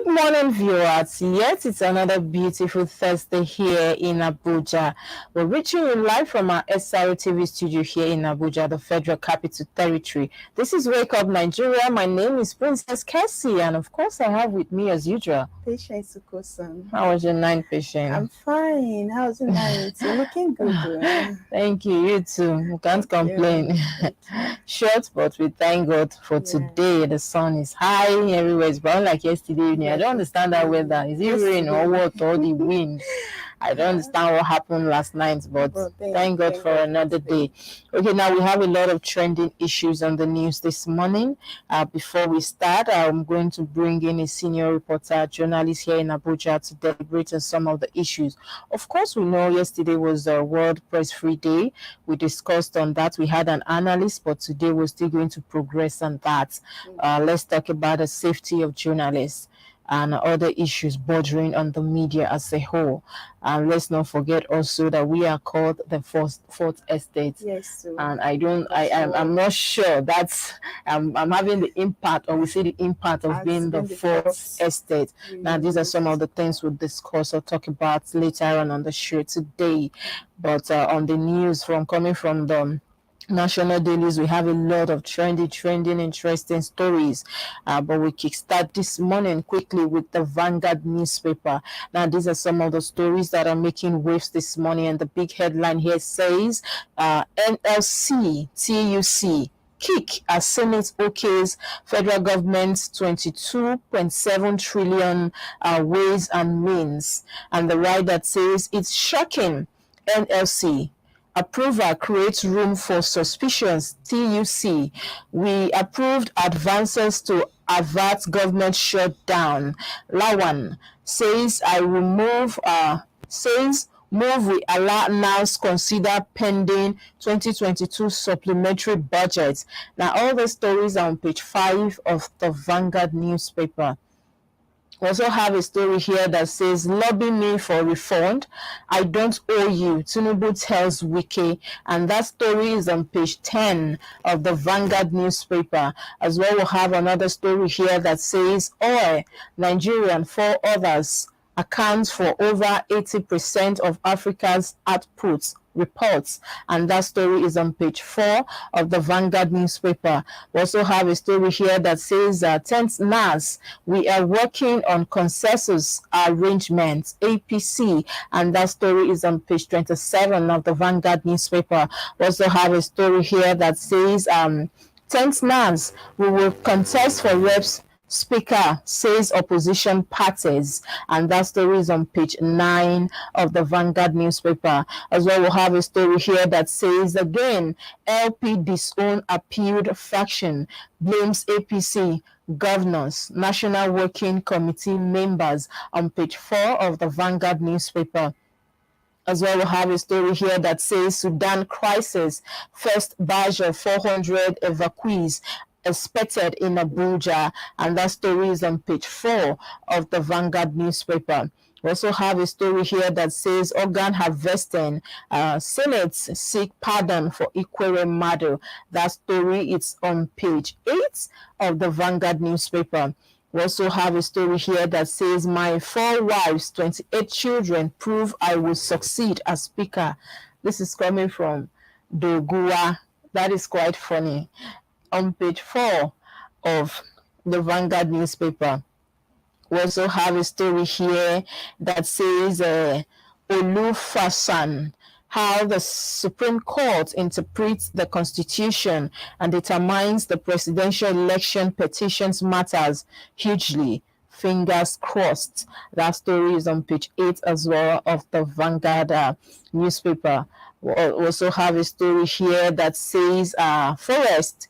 Good morning, viewers. Yes, it's another beautiful Thursday here in Abuja. We're reaching you live from our Srtv studio here in Abuja, the Federal Capital Territory. This is Wake Up Nigeria. My name is Princess Cassie, and of course, I have with me, as usual, Patience Ukosan. How was your night, patient? I'm fine. How's your night? You're looking good. Thank you. You too. We can't complain. Short, but we thank God for today. The sun is high everywhere. It's brown like yesterday evening. I don't understand that weather. Is it rain or what, or the wind? I don't understand what happened last night, but thank God for another day. Okay, now we have a lot of trending issues on the news this morning. Before we start, I'm going to bring in a senior reporter, journalist here in Abuja to deliberate on some of the issues. Of course, we know yesterday was World Press Free Day. We discussed on that. We had an analyst, but today we're still going to progress on that. Let's talk about the safety of journalists and other issues bordering on the media as a whole. And let's not forget also that we are called the fourth estate. Yes. And I'm not sure that's I'm having the impact, or we see the impact of being the fourth estate. Now, these are some of the things we'll discuss or talk about later on the show today. But on the news coming from the national dailies, we have a lot of trending, interesting stories. But we kickstart this morning quickly with the Vanguard newspaper. Now, these are some of the stories that are making waves this morning, and the big headline here says NLC TUC kick as Senate okays federal government's 22.7 trillion ways and means. And the rider says it's shocking. NLC approval creates room for suspicions. TUC, we approved advances to avert government shutdown. Lawan says move we allow now consider pending 2022 supplementary budget. Now, all the stories are on page 5 of the Vanguard newspaper. We also have a story here that says, lobby me for refund. I don't owe you. Tinubu tells Wike. And that story is on page 10 of the Vanguard newspaper. As well, we'll have another story here that says, Nigeria and 4 others accounts for over 80% of Africa's output, reports. And that story is on page 4 of the Vanguard newspaper. We also have a story here that says 10th NAS, we are working on consensus arrangements, APC, and that story is on page 27 of the Vanguard newspaper. We also have a story here that says 10th NAS, we will contest for reps. Speaker says opposition parties, and that story is on page 9 of the Vanguard newspaper. As well, we'll have a story here that says again, LP disown appealed faction, blames APC, governors, National Working Committee members, on page 4 of the Vanguard newspaper. As well, we'll have a story here that says Sudan crisis, first batch of 400 evacuees expected in Abuja, and that story is on page 4 of the Vanguard newspaper. We also have a story here that says organ harvesting, Senate seek pardon for Ikwere Madu. That story is on page 8 of the Vanguard newspaper. We also have a story here that says my 4 wives, 28 children prove I will succeed as speaker. This is coming from Dogua. That is quite funny. On page 4 of the Vanguard newspaper, we also have a story here that says Olufasan, how the Supreme Court interprets the Constitution and determines the presidential election petitions matters hugely. Fingers crossed. That story is on page 8 as well of the Vanguard newspaper. We also have a story here that says forest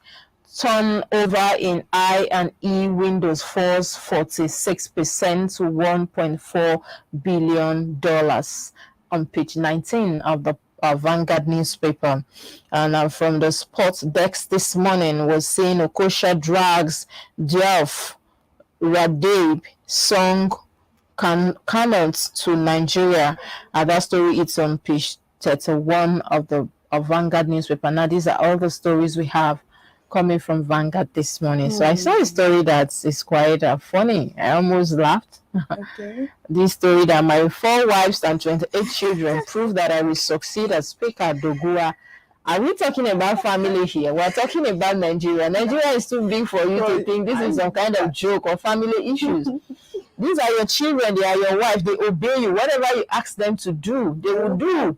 turnover in I and E Windows falls 46% to $1.4 billion on page 19 of the Vanguard newspaper. And from the sports desk this morning, we're seeing Okosha drags Diaf Radebe song cannot to Nigeria. That story is on page 31 of the Vanguard newspaper. Now, these are all the stories we have coming from Vanguard this morning. So I saw a story that is quite funny. I almost laughed. Okay. This story that my 4 wives and 28 children prove that I will succeed as Speaker Dogua. Are we talking about family here? We're talking about Nigeria. Nigeria is too big for you to think this is some kind of joke or family issues. These are your children, they are your wife, they obey you. Whatever you ask them to do, they will do.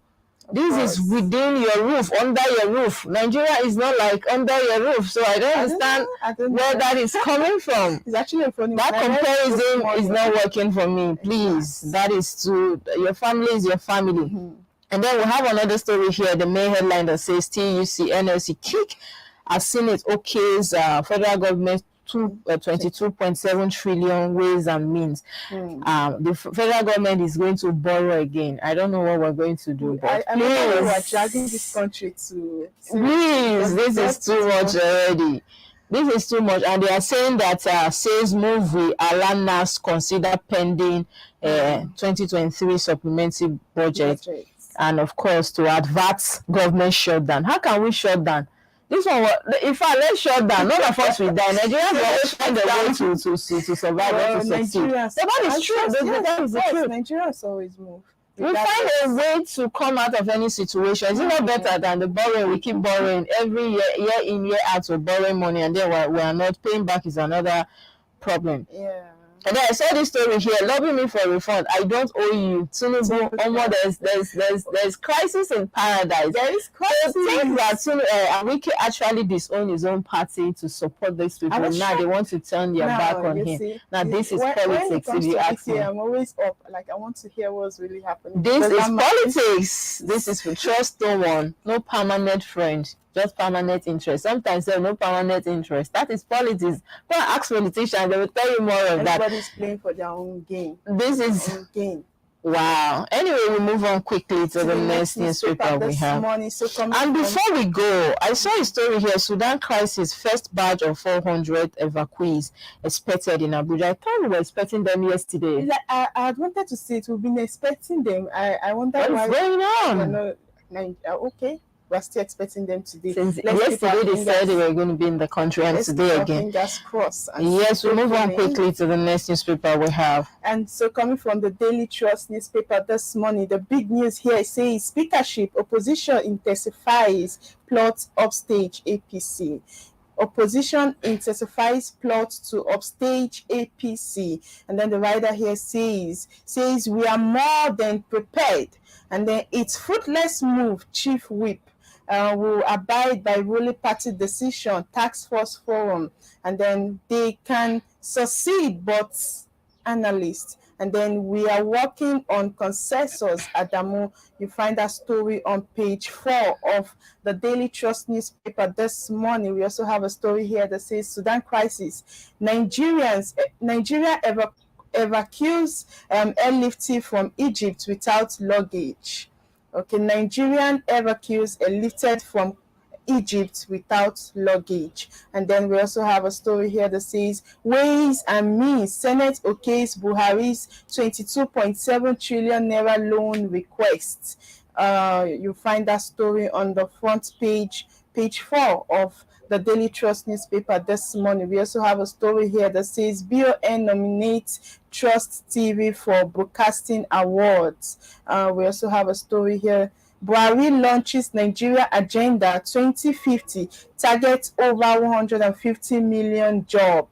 This is within your roof, under your roof. Nigeria is not like under your roof, so I don't understand where that is coming from. It's actually a funny. That comparison is not working for me. Please, that is too. Your family is your family. And then we have another story here. The main headline that says TUC NLC kick as Senate okays federal government 22.7 trillion ways and means. The federal government is going to borrow again. I don't know what we're going to do, but I please, we're dragging this country to. Please, this is too much already. This is too much, and they are saying that sales move will allow NAS consider pending 2023 supplementary budget, and of course to advert government shutdown. How can we shut down? This one, in fact, let's shut down. None of us will die. Nigerians will always find a way to survive and to succeed. That is true. That is the truth. Nigerians always move. We find a way to come out of any situation. Is it not better than the borrowing? We keep borrowing every year in, year out, we're borrowing money, and then we are not paying back is another problem. Yeah. And then I saw this story here, lobby me for a refund. I don't owe you. There's crisis in paradise. There is crisis. Think that Wiki actually disowned his own party to support these people. Now they want to turn their back on him. Now this is politics. If you ask me, I'm always up. Like I want to hear what's really happening. This is politics. This is for trust no one, no permanent friend. Just permanent interest. Sometimes there's no permanent interest. That is politics. Go and ask politicians, they will tell you more of that. Everybody's playing for their own game. This is game. Wow. Anyway, we move on quickly to the next newspaper we have. And before we go, I saw a story here. Sudan crisis, first batch of 400 evacuees expected in Abuja. I thought we were expecting them yesterday. I had wanted to say it. We've been expecting them. I wonder what's going on. Okay. We're still expecting them today. Since yesterday they said they were going to be in the country, and today again. Fingers crossed. Yes, we move on quickly to the next newspaper we have. And so coming from the Daily Trust newspaper this morning, the big news here says speakership, opposition intensifies plot upstage APC. Opposition intensifies plot to upstage APC. And then the writer here says we are more than prepared. And then it's fruitless move, Chief Whip. Will abide by ruling party decision, task force forum, and then they can succeed, but analysts. And then we are working on consensus, Adamu. You find that story on page 4 of the Daily Trust newspaper this morning. We also have a story here that says Sudan crisis. Nigeria evacuees airlifted from Egypt without luggage. Okay, Nigerian evacuees are lifted from Egypt without luggage. And then we also have a story here that says Ways and Means, Senate okays Buhari's 22.7 trillion naira loan request. You find that story on the front page 4 of the Daily Trust newspaper this morning. We also have a story here that says BON nominates Trust TV for Broadcasting Awards. We also have a story here. Buhari launches Nigeria Agenda 2050, targets over 150 million job.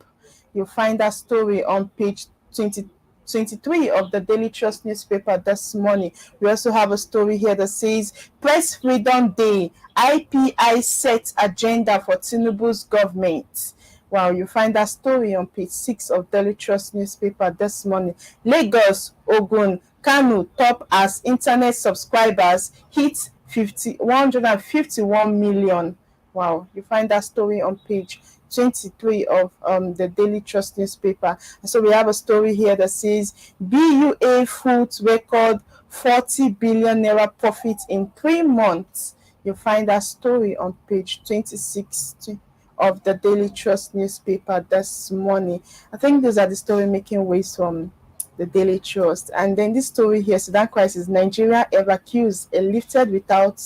You'll find that story on page 23 of the Daily Trust newspaper this morning. We also have a story here that says Press Freedom Day, IPI sets agenda for Tinubu's government. Wow, you find that story on page 6 of Daily Trust newspaper this morning. Lagos, Ogun, Kano top as internet subscribers hit 151 million. Wow, you find that story on page 23 of the Daily Trust newspaper. And so we have a story here that says BUA Foods record 40 billion naira profit in 3 months. You find that story on page 26 of the Daily Trust newspaper this morning. I think those are the story making waves from the Daily Trust. And then this story here, Sudan crisis, Nigeria evacuees lifted without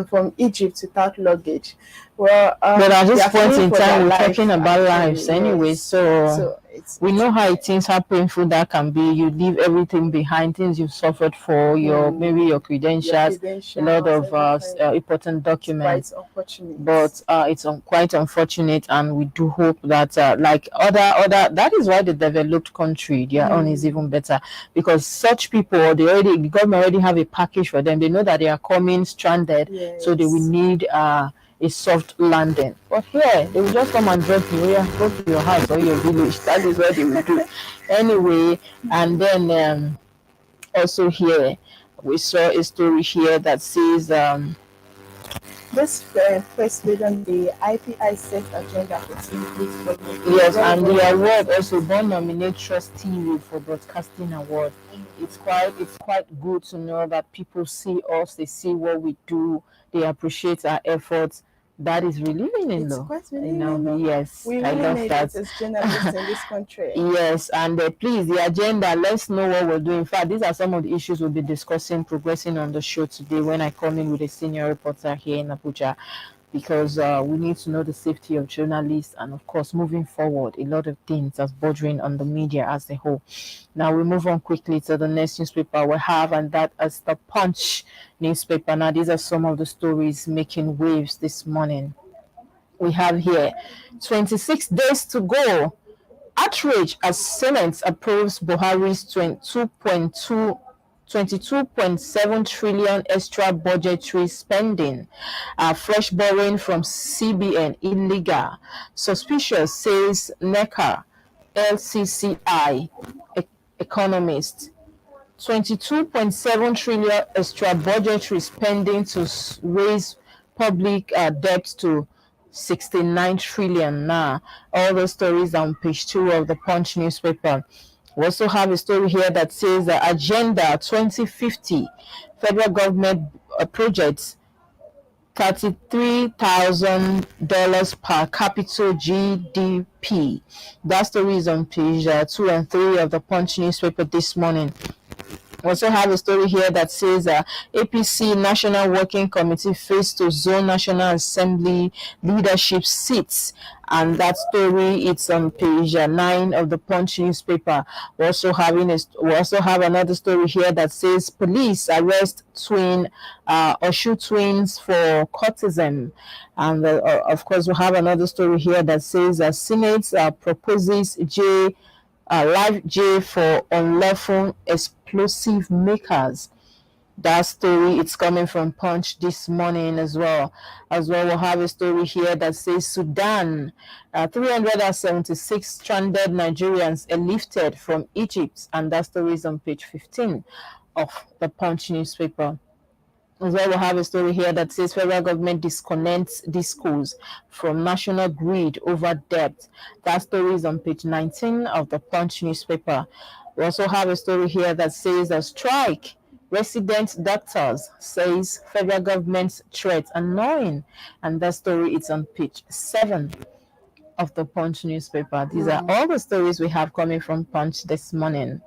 from Egypt without luggage. Well, But at they this are point fleeing in for their time, we're talking life about lives actually. anyway. Yes. So So we know how it is, how painful that can be. You leave everything behind, things you've suffered for, maybe your your credentials, a lot credentials, of everything. important It's quite documents. unfortunate. But it's quite unfortunate, and we do hope that like other that is why the developed country, their own is even better, because such people, the government already have a package for them. They know that they are coming stranded, so they will Yes. need a soft landing. But here they will just come and drop you. Yeah, go to your house or your village. That is what they will do anyway. And then also here we saw a story here that says This first on the IPI set agenda for 28 for yes, very, and the very award important. also Born nominate Trust TV for broadcasting award. It's quite good to know that people see us, they see what we do, they appreciate our efforts. That is relieving in It's though. quite relieving, no? Yes, We I really love need that. it as journalists in this country. Yes, and please, the agenda, let's know what we're doing. In fact, these are some of the issues we'll be discussing, progressing on the show today when I come in with a senior reporter here in Abuja, because we need to know the safety of journalists, and of course moving forward a lot of things that's bordering on the media as a whole. Now we move on quickly to the next newspaper we have, and that is the Punch newspaper. Now these are some of the stories making waves this morning. We have here 26 days to go. Outrage as Senate approves Buhari's 22.7 trillion extra budgetary spending. Fresh borrowing from CBN illegal. Suspicious, says NECA, LCCI economist. 22.7 trillion extra budgetary spending to raise public debt to 69 trillion now. All those stories on page 2 of the Punch newspaper. We also have a story here that says the Agenda 2050 federal government projects $33,000 per capita GDP. That story is on page 2 and 3 of the Punch newspaper this morning. We also have a story here that says APC National Working Committee fails to zone National Assembly leadership seats. And that story, it's on page 9 of the Punch newspaper. We also have another story here that says police arrest Oshu twins for courtesan. And of course, we have another story here that says Senate proposes live J for unlawful explosive makers. That story, it's coming from Punch this morning as well. We'll have a story here that says Sudan, 376 stranded Nigerians lifted from Egypt, and that story is on page 15 of the Punch newspaper. As well, we have a story here that says federal government disconnects discos from national grid over debt. That story is on page 19 of the Punch newspaper. We also have a story here that says a strike. Resident doctors says federal government's threat annoying, and that story is on page 7 of the Punch newspaper. These are all the stories we have coming from Punch this morning.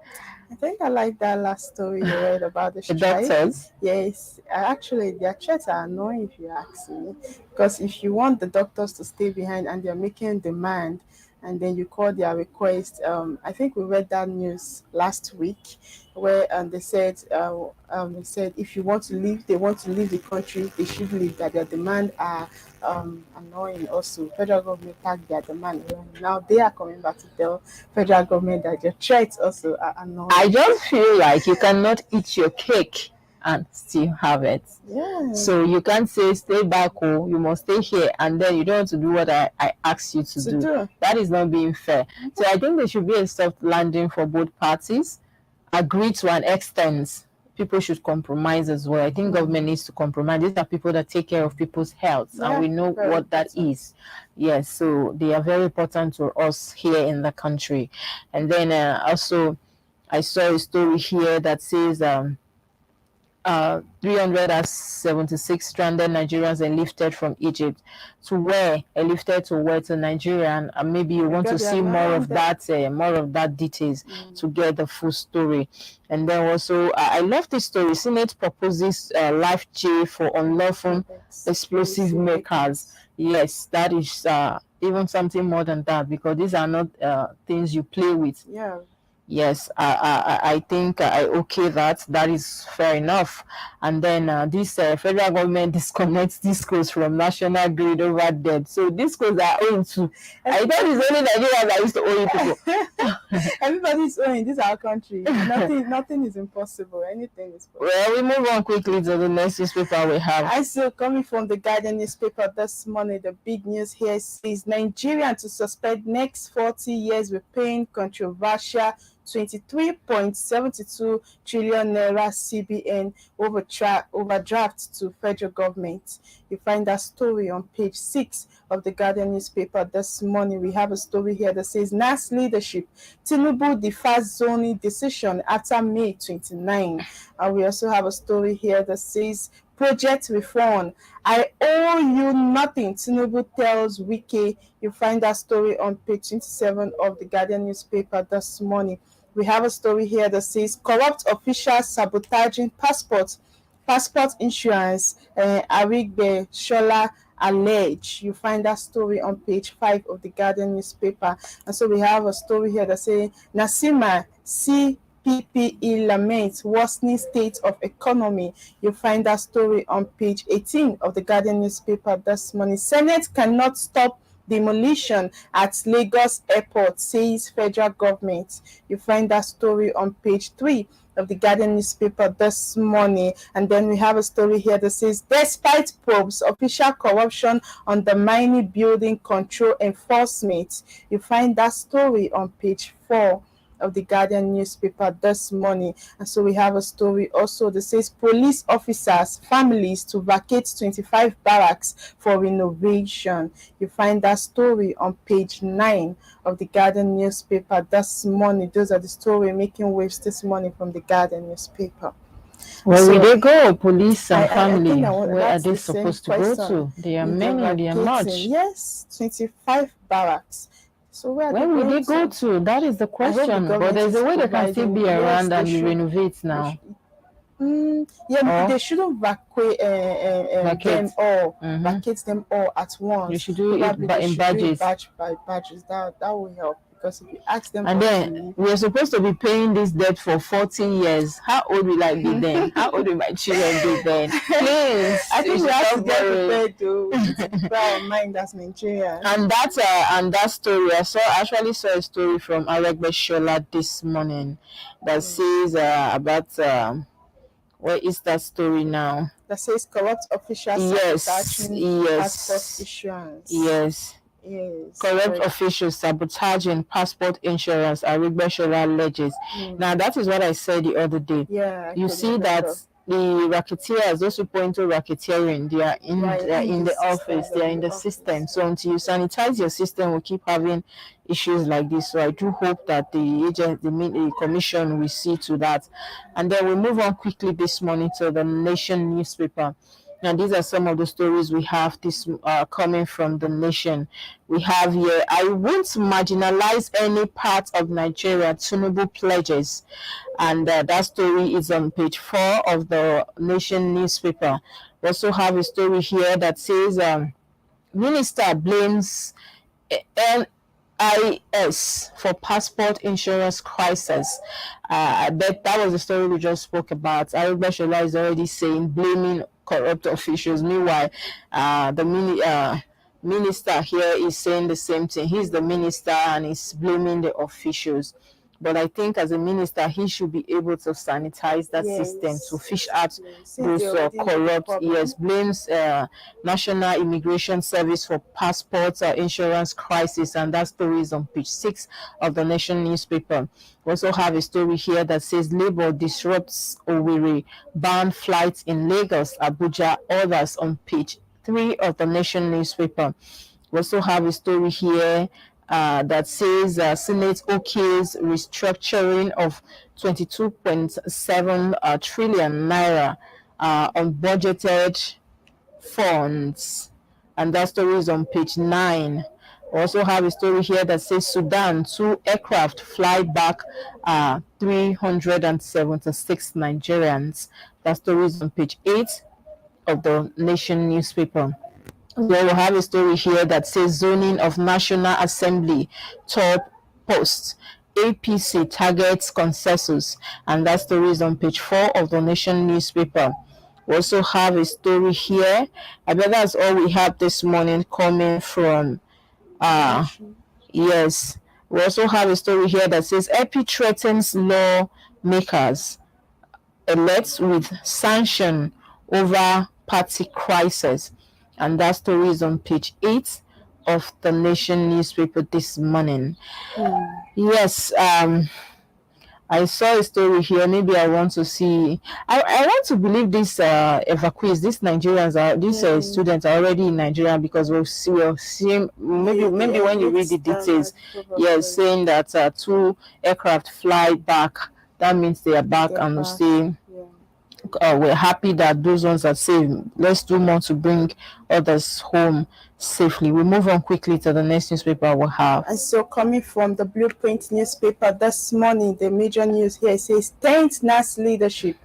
I think I like that last story you read about the The strike. doctors. Yes, actually, their threats are annoying if you ask me. Because if you want the doctors to stay behind and they're making demand, and then you call their request, I think we read that news last week, where they said if you want to leave, they want to leave the country, they should leave. That their demand are annoying. Also, federal government packed their demand. Now they are coming back to tell federal government that their threats also are annoying. I just feel like you cannot eat your cake and still have it. Yeah. So you can't say stay back, oh, you must stay here, and then you don't want to do what I asked you to do. That is not being fair. So I think there should be a soft landing for both parties. Agree to an extent. People should compromise as well. I think government needs to compromise. These are people that take care of people's health, and we know what that is. Yes, so they are very important to us here in the country. And then also, I saw a story here that says 376 stranded Nigerians airlifted from Egypt. To where? Airlifted to where? To Nigeria. And maybe you We want to got their see land. more of that details to get the full story. And then also, I love this story. Senate proposes life jail for unlawful explosive makers. Yes, that is even something more than that, because these are not things you play with. Yeah. Yes, I think I okay that is fair enough. And then this federal government disconnects discos from national grid over debt. So discos are owing to. I thought it's only Nigerians that used to owe people. Everybody's owing. This is our country. Nothing is impossible. Anything is possible. Well, we move on quickly to the next newspaper we have. I still coming from the Guardian newspaper this morning. The big news here says Nigeria to suspend next 40 years with paying controversial 23.72 trillion naira CBN overdraft to federal government. You find that story on page 6 of the Guardian newspaper this morning. We have a story here that says NAS leadership, Tinubu defies zoning decision after May 29. And we also have a story here that says project reform. I owe you nothing, Tinubu tells Wike. You find that story on page 27 of the Guardian newspaper this morning. We have a story here that says corrupt officials sabotaging passport insurance. Arigbe Shola allege. You find that story on page 5 of the Guardian newspaper. And so we have a story here that says Nasima CPPE laments worsening state of economy. You find that story on page 18 of the Guardian newspaper this morning. Senate cannot stop demolition at Lagos airport, says federal government. You find that story on page 3 of the Guardian newspaper this morning. And then we have a story here that says despite probes, official corruption undermining building control enforcement. You find that story on page 4 of the Guardian newspaper this morning. And so we have a story also that says police officers, families to vacate 25 barracks for renovation. You find that story on page 9 of the Guardian newspaper this morning. Those are the stories making waves this morning from the Guardian newspaper. Where will they go? Police and I family. think Where are that's they the same supposed to go question. to? There are If many, there are much. Yes, 25 barracks. So where will they go to? to? That is the question. But government there's a is way they can still be providing- around they and you should- renovate now. Yeah, they shouldn't vacate them all, vacate them all at once. You should do it Probably they in should do it batches. batch by batches. That will help, because if you ask them And all then to leave, we're supposed to be paying this debt for 40 years. How old will I be then? How old will my children be then? Please. I think we have to get borrow. prepared to prepare our mind as Nigerians. And that story, I actually saw a story from Arigbe Shola this morning that says about where is that story now? That says corrupt officials sabotaging passport issuance. Yes. Corrupt officials sabotaging passport insurance, Arigbe Shola alleges. Now that is what I said the other day. Yeah. You see that the racketeers, those people into racketeering, they are in the office, they are in the system. So until you sanitize your system, we keep having issues like this. So I do hope that the commission will see to that. And then we move on quickly this morning to the Nation newspaper. Now, these are some of the stories we have this coming from the Nation. We have here, I won't marginalize any part of Nigeria, Tinubu pledges. And that story is on page 4 of the Nation newspaper. We also have a story here that says, Minister blames NIS for passport insurance crisis. I bet that was the story we just spoke about. Arigbe Shola is already saying, blaming corrupt officials. Meanwhile, the minister here is saying the same thing. He's the minister and he's blaming the officials. But I think as a minister, he should be able to sanitize that system to fish out those corrupt. Yes, blames National Immigration Service for passport insurance crisis, and that story is on page 6 of the Nation newspaper. We also have a story here that says Labour disrupts Owerri, ban flights in Lagos, Abuja, others on page 3 of the Nation newspaper. We also have a story here that says Senate okays restructuring of 22.7 trillion naira on budgeted funds, and that story is on page 9. We also have a story here that says Sudan, 2 aircraft fly back 376 Nigerians. That story is on page 8 of the Nation newspaper. We will have a story here that says zoning of National Assembly top posts. APC targets consensus, and that story is on page 4 of the Nation newspaper. We also have a story here. I bet that's all we have this morning coming from yes. We also have a story here that says EP threatens lawmakers elect with sanction over party crisis, and that story is on page 8 of the Nation newspaper this morning. Yes, I saw a story here. Maybe I want to see. I want to believe these evacuees, these Nigerians are these students are already in Nigeria, because we'll see maybe when you read the details, yes, saying that 2 aircraft fly back. That means they are back, and we'll see. We're happy that those ones are safe. Let's do more to bring others home safely. We move on quickly to the next newspaper we'll have. And so, coming from the Blueprint newspaper this morning, the major news here says 10th NAS leadership,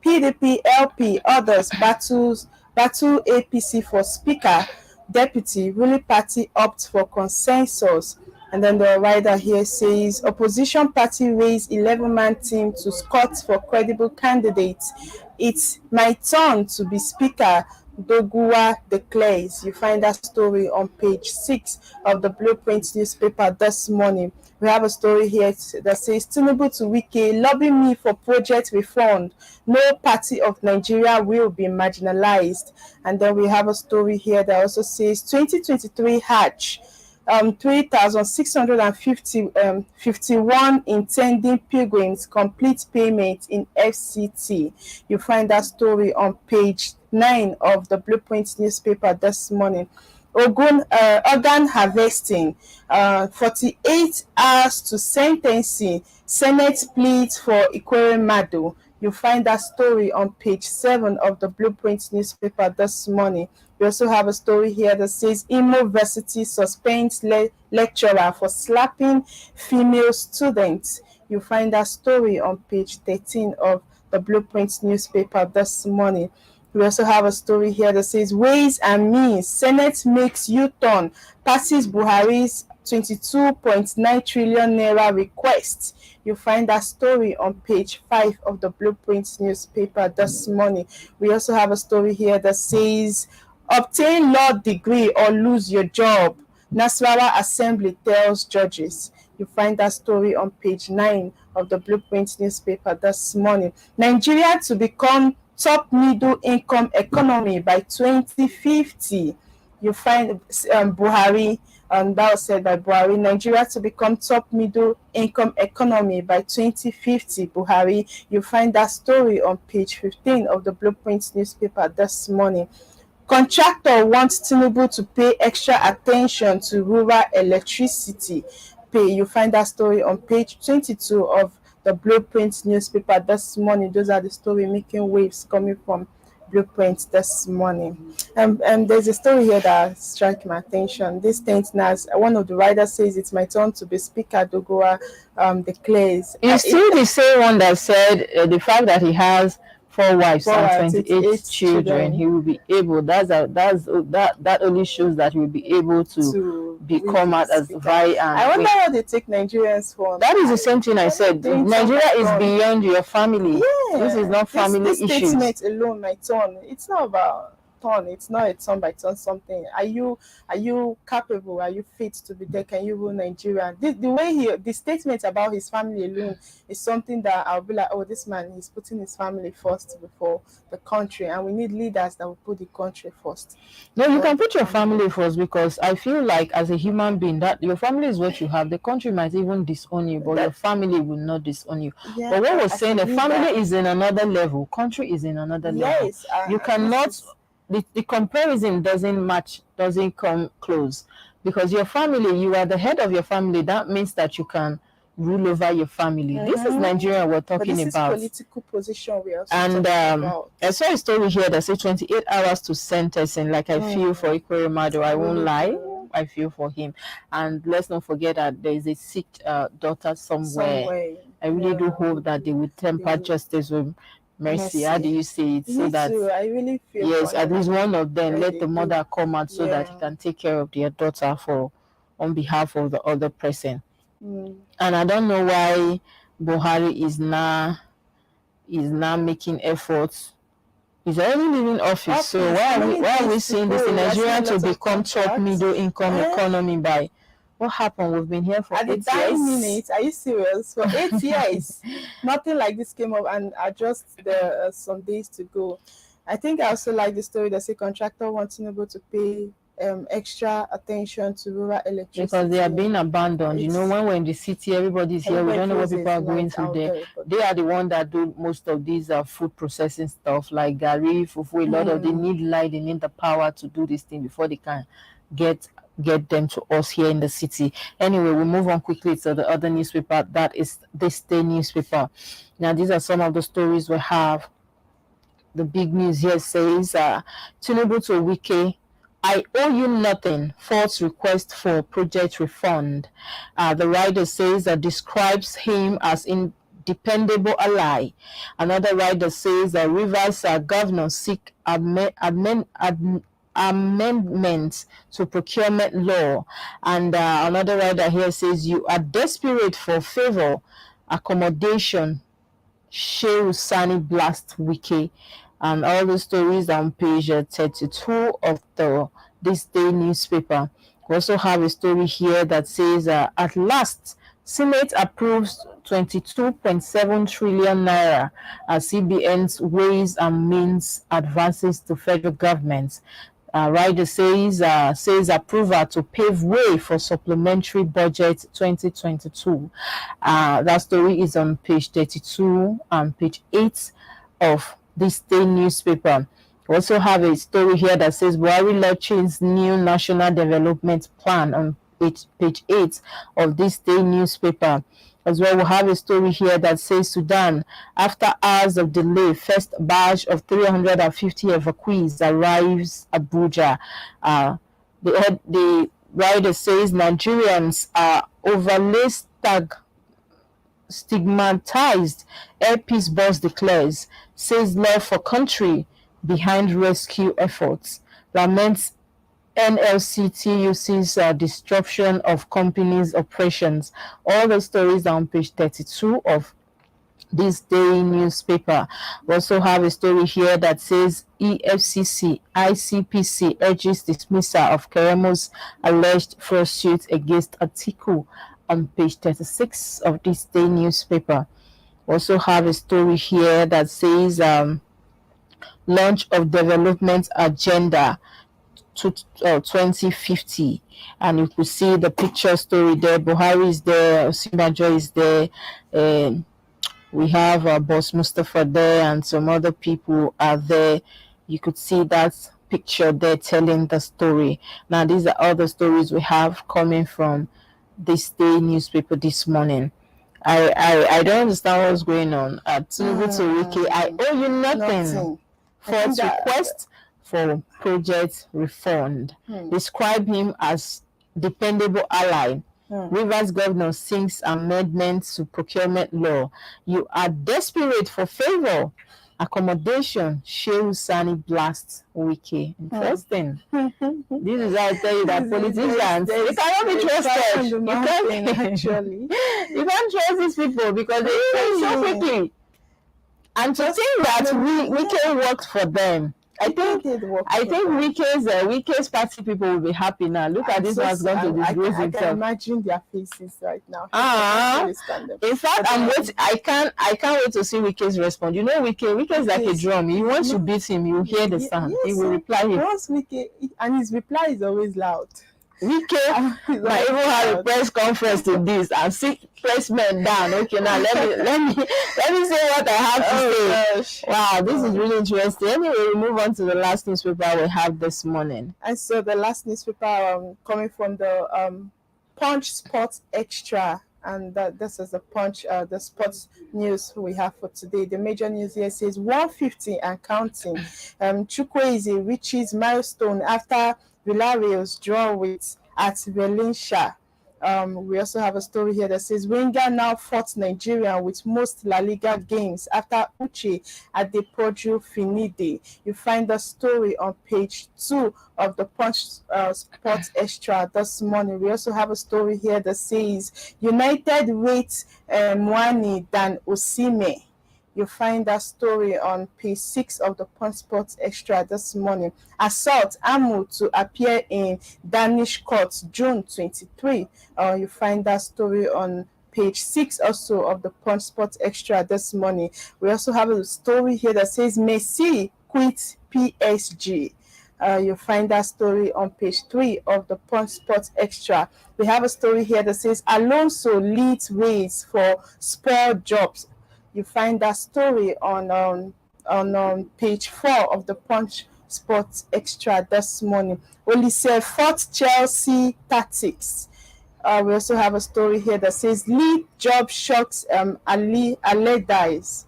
PDP, LP, others battle APC for speaker, deputy, ruling party opts for consensus. And then the rider here says opposition party raise 11-man team to scout for credible candidates. It's my turn to be speaker, Doguwa declares. You find that story on page 6 of the Blueprint newspaper this morning. We have a story here that says Tinubu to Wike, lobby me for project refund. No party of Nigeria will be marginalized. And then we have a story here that also says 2023 Hajj. 3,651 intending pilgrims complete payment in FCT. You find that story on page 9 of the Blueprint newspaper this morning. Organ harvesting, 48 hours to sentencing. Senate pleads for Ikweremadu. You find that story on page 7 of the Blueprint newspaper this morning. We also have a story here that says Imo University suspends lecturer for slapping female students. You find that story on page 13 of the Blueprint newspaper this morning. We also have a story here that says Ways and Means, Senate makes U-turn, passes Buhari's 22.9 trillion naira request. You find that story on page 5 of the Blueprint newspaper this morning. We also have a story here that says obtain law degree or lose your job. Nasarawa Assembly tells judges. You find that story on page 9 of the Blueprint newspaper this morning. Nigeria to become top middle income economy by 2050. You find Buhari, and that was said by Buhari, Nigeria to become top middle income economy by 2050, Buhari. You find that story on page 15 of the Blueprint newspaper this morning. Contractor wants Tinubu to pay extra attention to rural electricity pay. You find that story on page 22 of the Blueprint newspaper this morning. Those are the story making waves coming from Blueprint this morning. And there's a story here that struck my attention. This thing now, one of the writers says it's my turn to be speaker. Dogoa declares. It's still the same one that said the fact that he has 4 wives and 28 children, he will be able. That only shows that he will be able to become out as vice. I wonder what they take Nigerians for. That is the same thing I said. Nigeria is beyond your family. Yeah, this is not family this issues. Statement alone, my turn. It's not about turn. It's not a turn by turn something. Are you capable? Are you fit to be there? Can you rule Nigeria? The way the statement about his family alone is something that I'll be like, oh, this man, he's putting his family first before the country, and we need leaders that will put the country first. No, you can put your family first, because I feel like as a human being, that your family is what you have. The country might even disown you, but your family will not disown you. Yeah, but what we're saying, the family is in another level, country is in another level. You cannot. The comparison doesn't come close. because your family, you are the head of your family. That means that you can rule over your family. This is Nigeria we're But talking this is about. political position we are also And talking about. I saw a story here that says 28 hours to sentencing. Like, I feel for Ikweremadu. I won't lie. I feel for him. And let's not forget that there is a sick daughter somewhere. I really do hope that they will temper justice with mercy. How do you say it? So Me that too. I really feel yes, for at him. least one of them Where let they the mother come out so that he Yeah. can take care of their daughter for on behalf of the other person. And I don't know why Buhari is now making efforts. He's already leaving office, so why are we seeing this in Nigeria to become top middle income economy by what happened? We've been here for At the 8 dying years. minute, are you serious? For 8 years, nothing like this came up, and are just there some days to go. I think I also like the story that say contractor wants Tinubu to pay extra attention to rural electricity Because they are being abandoned. You know, when we're in the city, everybody's here. We don't know what people are going through there. They are the ones that do most of these food processing stuff, like gari, fufu. A lot of they need light, they need the power to do this thing before they can get them to us here in the city. Anyway, we move on quickly to the other newspaper. That is this day newspaper. Now, these are some of the stories we have. The big news here says Tinubu to Wike, I owe you nothing. False request for project refund. The writer says that describes him as dependable ally. Another writer says that Rivers governor seek amendments to procurement law. And another writer here says you are desperate for favor, accommodation. Shehu Sani blast wiki, and all the stories on page 32 of this day newspaper. We also have a story here that says at last Senate approves 22.7 trillion naira as CBN's ways and means advances to federal government. Rider says approval to pave way for supplementary budget 2022. That story is on page 32 and page 8 of this day newspaper. We also have a story here that says Buhari launches new national development plan on page 8 of this day newspaper. As well, we have a story here that says Sudan, after hours of delay, first batch of 350 evacuees arrives Abuja. The writer says Nigerians are overly stigmatized. Air Peace boss declares, says love for country behind rescue efforts. Laments NLCTUC's disruption of companies' operations. All the stories are on page 32 of this day newspaper. We also have a story here that says EFCC ICPC urges dismissal of Keremo's alleged fraud suit against Atiku on page 36 of this day newspaper. We also have a story here that says launch of development agenda to 2050, and you could see the picture story there. Buhari is there, Osinbajo is there, we have Boss Mustafa there, and some other people are there. You could see that picture there telling the story. Now, these are all the stories we have coming from this day newspaper this morning. I don't understand what's going on. Tinubu to Wiki, I owe you nothing. False request for project refund. Describe him as dependable ally. Rivers governor seeks amendments to procurement law. You are desperate for favor. Accommodation. Shehu Sani blast wiki. Interesting. This is how I tell you that politicians, they cannot be trusted. You can't trust these people because they change so quickly. And to think that Wike worked for them, I think Wike's party people will be happy now. Look at this one's going to disgrace himself. I can imagine their faces right now. In fact, I'm waiting. I can't wait to see Wike's response. You know, Wike is like a drum. You want to beat him, you hear the sound. He will reply him. And his reply is always loud. Wike might even have a press conference to this and sit pressmen down. Okay, now let me say what I have to say. Gosh. Wow, this is really interesting. Anyway, we move on to the last newspaper we have this morning. And so the last newspaper coming from the Punch Sports Extra, and this is the Punch, the sports news we have for today. The major news here says 150 and counting. Chukwueze reaches milestone after Villarreal's draw with at Valencia. We also have a story here that says Wenger now fought Nigeria with most La Liga games after Uche at the Poggio Finide. You find the story on page 2 of the Punch Sports Extra this morning. We also have a story here that says United rates Mwani than Osimhen. You find that story on page 6 of the Punch Sports Extra this morning. Assault Amu to appear in Danish court June 23. You find that story on page 6 also of the Punch Sports Extra this morning. We also have a story here that says Messi quits PSG. You find that story on page 3 of the Punch Sports Extra. We have a story here that says Alonso leads race for spur jobs. You find that story on page 4 of the Punch Sports Extra this morning. Olise fought Chelsea tactics. We also have a story here that says lead job shocks Ale dies.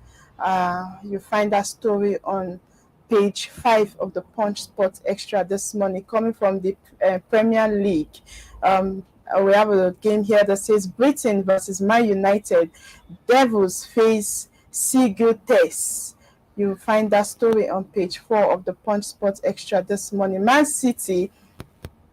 You find that story on page 5 of the Punch Sports Extra this morning, coming from the Premier League. We have a game here that says Britain versus Man United. Devils face Sigurtes. You find that story on page 4 of the Punch Sports Extra this morning. Man City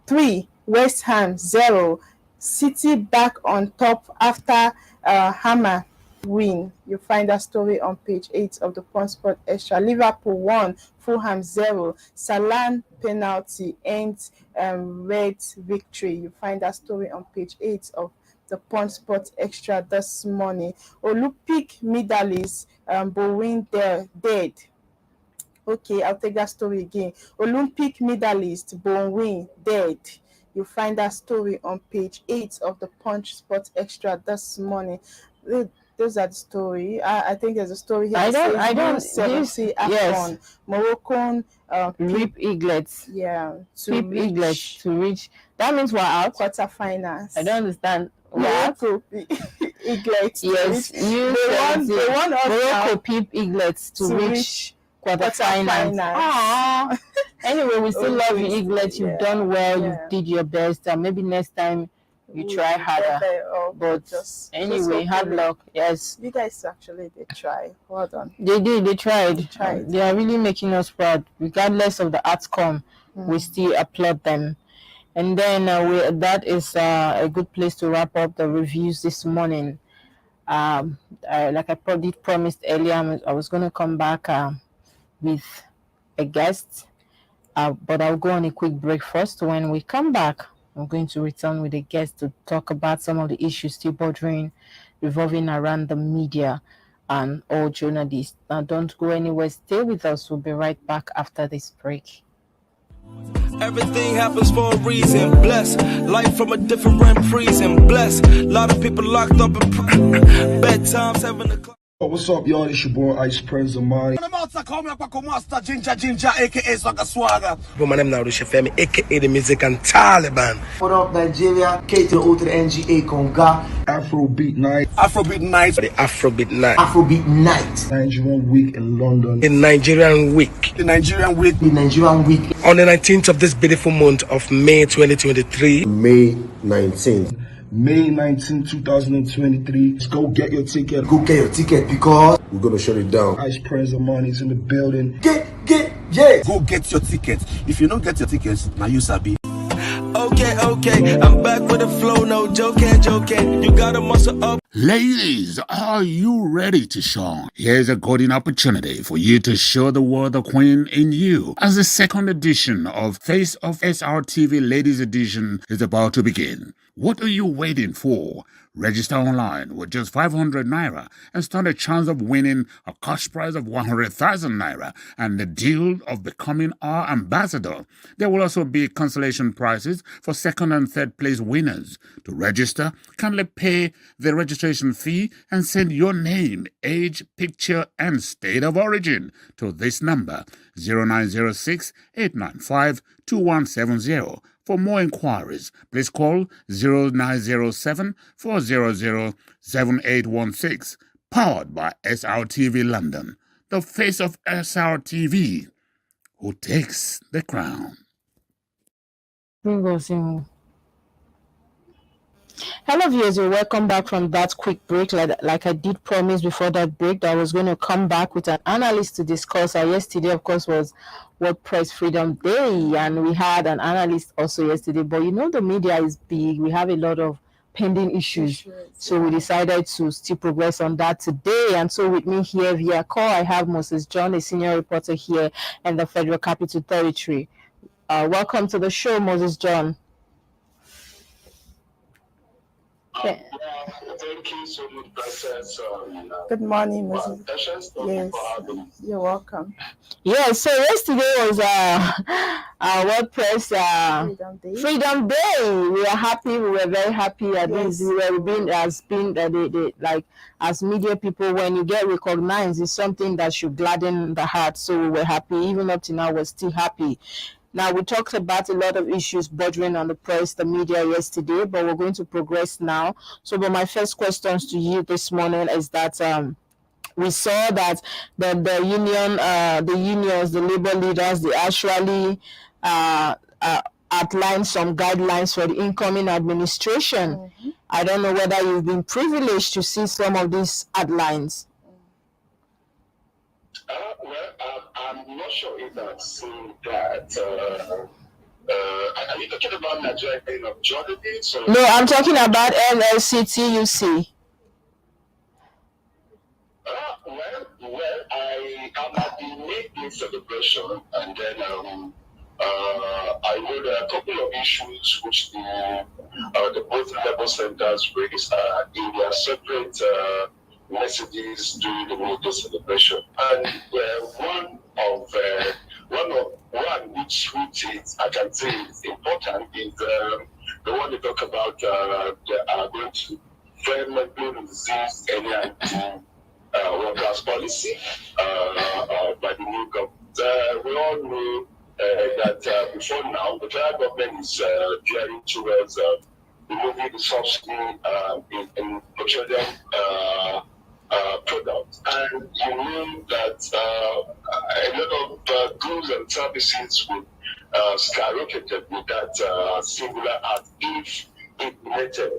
3, West Ham 0. City back on top after Hammer win. You find that story on page 8 of the Punch Sports Extra. Liverpool 1, Fulham 0. Salah penalty ends red victory. You find that story on page 8 of the Punch Sports Extra this morning. Olympic medalist Bowen dead. Okay, I'll take that story again. Olympic medalist Bowen dead. You find that story on page 8 of the Punch Sports Extra this morning. Those are the story. I think there's a story here. I don't see yes. Moroccan Peep Eaglets. Yeah, Peep Eaglets to reach. That means we're out. Quarterfinals. I don't understand. Morocco Eaglets. Yes, they won us Morocco Peep Eaglets to reach quarterfinals. Anyway, we still love you, Eaglets. You've done well. You did your best. Maybe next time you try harder. But anyway, hard luck. Yes. You guys actually did try. Well done. They did. They tried. They are really making us proud. Regardless of the outcome, we still applaud them. And then that is a good place to wrap up the reviews this morning. Like I did promised earlier, I was going to come back with a guest. But I'll go on a quick break first. When we come back, I'm going to return with a guest to talk about some of the issues still bothering, revolving around the media and all journalists. Now, don't go anywhere. Stay with us. We'll be right back after this break. Everything happens for a reason. Bless life from a different prison. Bless a lot of people locked up in bedtime 7 o'clock. What's up, y'all? It's your boy Ice Prince Amani. Ginger, aka Swagga Swagga. My name now is Femi, aka the music and Taliban. What up, Nigeria? Kate to the NGA Conga. Afrobeat Night. Afrobeat Night. The Afrobeat Night. Afrobeat Night. Nigerian Week in London. The Nigerian Week. The Nigerian Week. The Nigerian Week. On the 19th of this beautiful month of May 2023. May 19th. May 19, 2023. Let's go get your ticket. Go get your ticket because we're gonna shut it down. Ice Prince Amani's in the building. Yeah. Go get your ticket. If you don't get your tickets, now you sabi. Okay, I'm back with the flow, no joking. You gotta muscle up. Ladies, are you ready to shine? Here's a golden opportunity for you to show the world the queen in you, as the second edition of Face of Srtv Ladies Edition is about to begin. What are you waiting for? Register online with just 500 naira and stand a chance of winning a cash prize of 100,000 naira and the deal of becoming our ambassador. There will also be consolation prizes for second and third place winners. To register, kindly pay the registration fee and send your name, age, picture, and state of origin to this number 0906 895 2170. For more inquiries, please call 0907 400 7816. Powered by SRTV London, the face of SRTV, who takes the crown. Hello viewers, you're welcome back from that quick break. Like I did promise before that break that I was going to come back with an analyst to discuss. Yesterday, of course, was World Press Freedom Day, and we had an analyst also yesterday. But you know, the media is big. We have a lot of pending issues. So we decided to still progress on that today. And so with me here via call, I have Moses John, a senior reporter here in the Federal Capital Territory. Welcome to the show, Moses John. Thank you so much, Princess. Good morning, Mrs. Yes, you're welcome. Yeah, so yesterday was our World Press Freedom Day. We are happy. We were very happy. At least we were being as media people. When you get recognized, it's something that should gladden the heart. So we were happy. Even up to now, we're still happy. Now, we talked about a lot of issues bordering on the press, the media yesterday, but we're going to progress now. So, but my first questions to you this morning is that we saw that the unions, the labor leaders, they actually outlined some guidelines for the incoming administration. Mm-hmm. I don't know whether you've been privileged to see some of these outlines. I'm not sure if I've seen that. Are you talking about Nigeria of journalists? No, I'm talking about NLCTUC. I'm at the mid-day celebration, and then I know there are a couple of issues which the both level centers raised in their separate messages during the mid-day celebration, and one which is, I can say is important is the one they talk about they are going to vehemently resist any workers' policy by the new government. We all know that before now, the federal government is gearing towards removing the subsidy in petroleum products. And you know that a lot of goods and services will skyrocket with that singular act if implemented.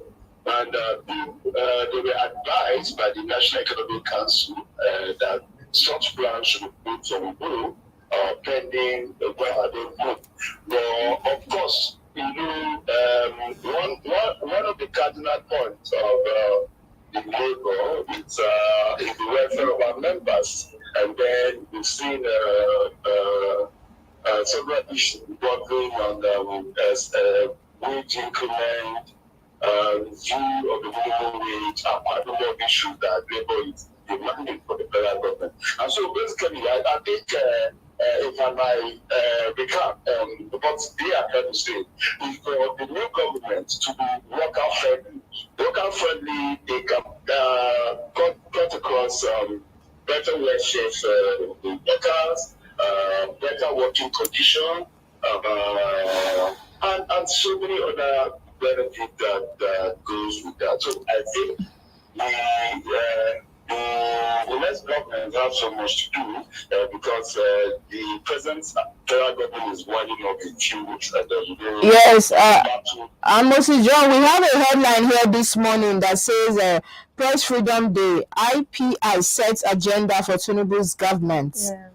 And they were advised by the National Economic Council that such plans should be put on hold pending where they move. But of course, you know, one of the cardinal points of the labor is the welfare of our members, and then we've seen several issues bordering on wage increment. Review of the minimum wage are quite a number of issues that labor is demanding for the federal government. And so basically, I think if I might recap, what they are trying to say is for the new government to be worker friendly, they can cut across better welfare for the workers, better working condition, and so many other benefit that goes with that. So I think the next government have so much to do because the present federal government is winding up in few weeks. Yes, Moses John, we have a headline here this morning that says Press Freedom Day, IPI sets agenda for Tinubu's government. Yeah.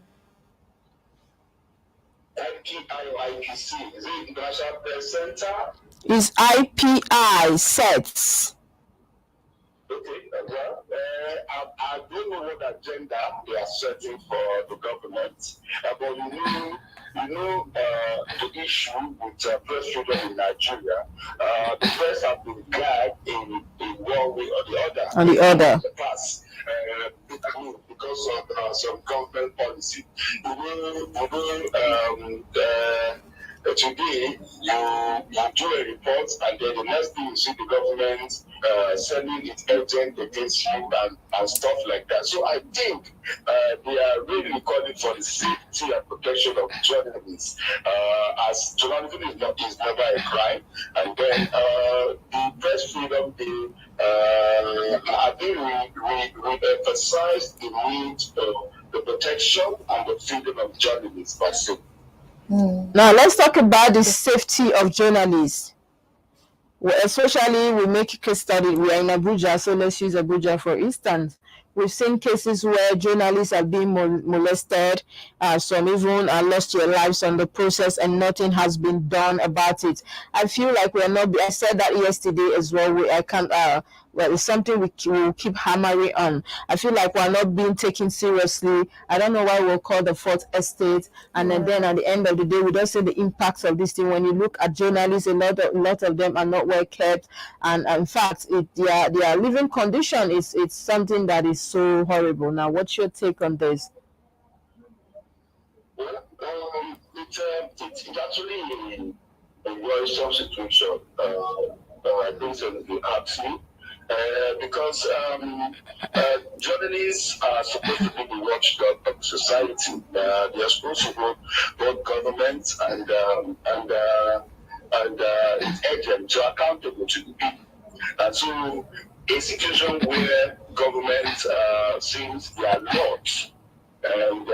IPI or IPC, is it International Press Center? Is IPI sets? Okay, well, I don't know what agenda they are setting for the government, but you know, the issue with press freedom in Nigeria, the press have been gagged in one way or the other. On the other. In the past. Because of some government policy. Today, you do a report, and then the next thing you see the government sending its agent against you and stuff like that. So I think they are really calling for the safety and protection of journalists, as journalism is never a crime. And then the press freedom bill, I think we emphasize the need for the protection and the freedom of journalists. Now let's talk about the safety of journalists. Well, especially we make case study. We are in Abuja, so let's use Abuja for instance. We've seen cases where journalists are being molested, some even lost their lives on the process, and nothing has been done about it. I feel like we are not. I said that yesterday as well. I can't. Well, it's something we will keep hammering on. I feel like we're not being taken seriously. I don't know why we'll call the fourth estate, and then at the end of the day, we don't see the impacts of this thing. When you look at journalists, a lot of them are not well kept, and in fact, their living condition is it's something that is so horrible. Now, what's your take on this? Well, it's actually a worrisome situation. I think so. You ask me. Because journalists are supposed to be the watchdog of society. They are supposed to hold both government and its agent to accountable to the people. And so, a situation where government seems they are not and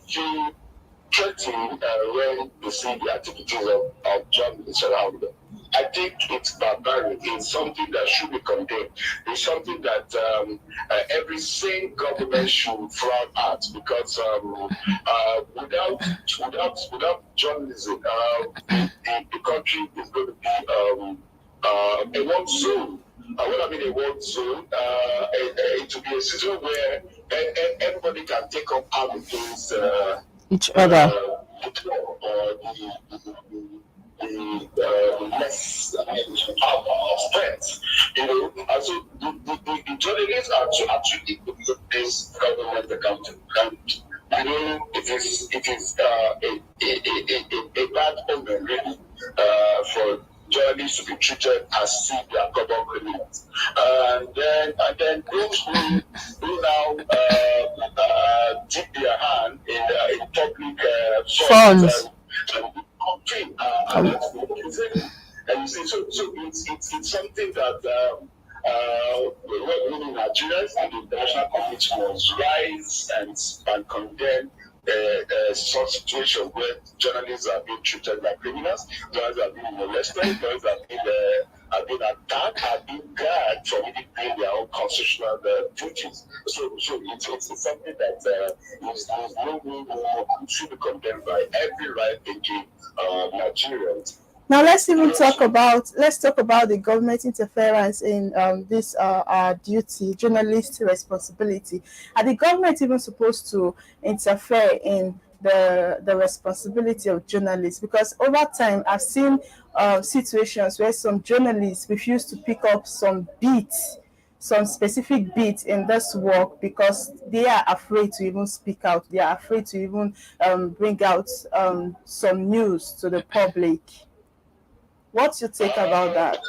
feel threatened when they see the activities of journalists around them. I think it's barbaric. It's something that should be condemned. It's something that every sane government should frown at, because without journalism, the country is going to be a war zone. What I mean a war zone, it will be a situation where everybody can take up arms against each other. The less strength, and so the journalists are to actually put this government accountable. And it is a bad omen really for journalists to be treated as if they are common criminals. And then those who now dip their hand in public funds. And you see, so it's something that Nigerians and the international community must rise and condemn such situation where journalists are being treated like criminals, journalists are being molested, journalists are being attacked, are being gagged from even paying their own constitutional duties. So it's something that is no way should be condemned by every right-thinking Nigerians. Now let's talk about the government interference in this our duty, journalist responsibility. Are the government even supposed to interfere in the responsibility of journalists? Because over time I've seen situations where some journalists refuse to pick up some specific beats in this work because they are afraid to even speak out. They are afraid to even bring out some news to the public. What's your take about that?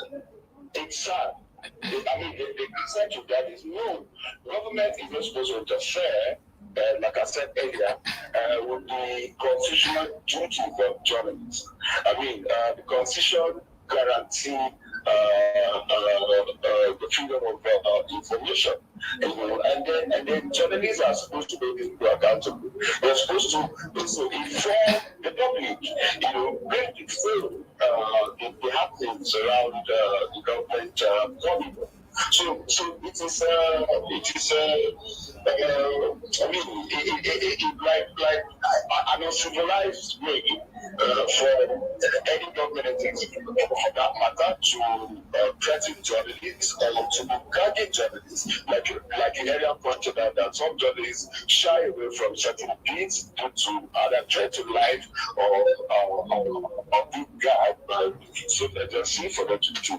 It's sad. I mean, the answer to that is no. Government is not supposed to interfere, like I said earlier, with the constitutional duties of journalists. I mean, the constitution guarantees the freedom of information, and then journalists are supposed to be accountable. They're supposed to also inform the public, bring before the happenings around the government corridor. So it is I mean, like an uncivilized way for any government entity, for that matter, to threaten journalists or to be gagging journalists. Like the area pointed out that some journalists shy away from certain beats due to either threat to life or being gagged by so agency for them to do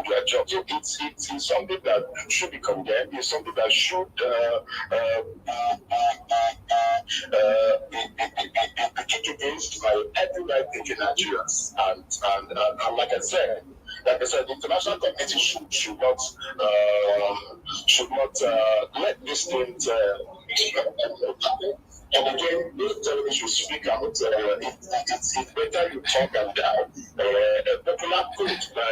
their job. So it's something that should be condemned. It's something that should be kicked against by every right thinking Nigerians. And like I said, the international community should not let these things. And again, those journalists should speak out. It's better you talk and die. A popular quote by I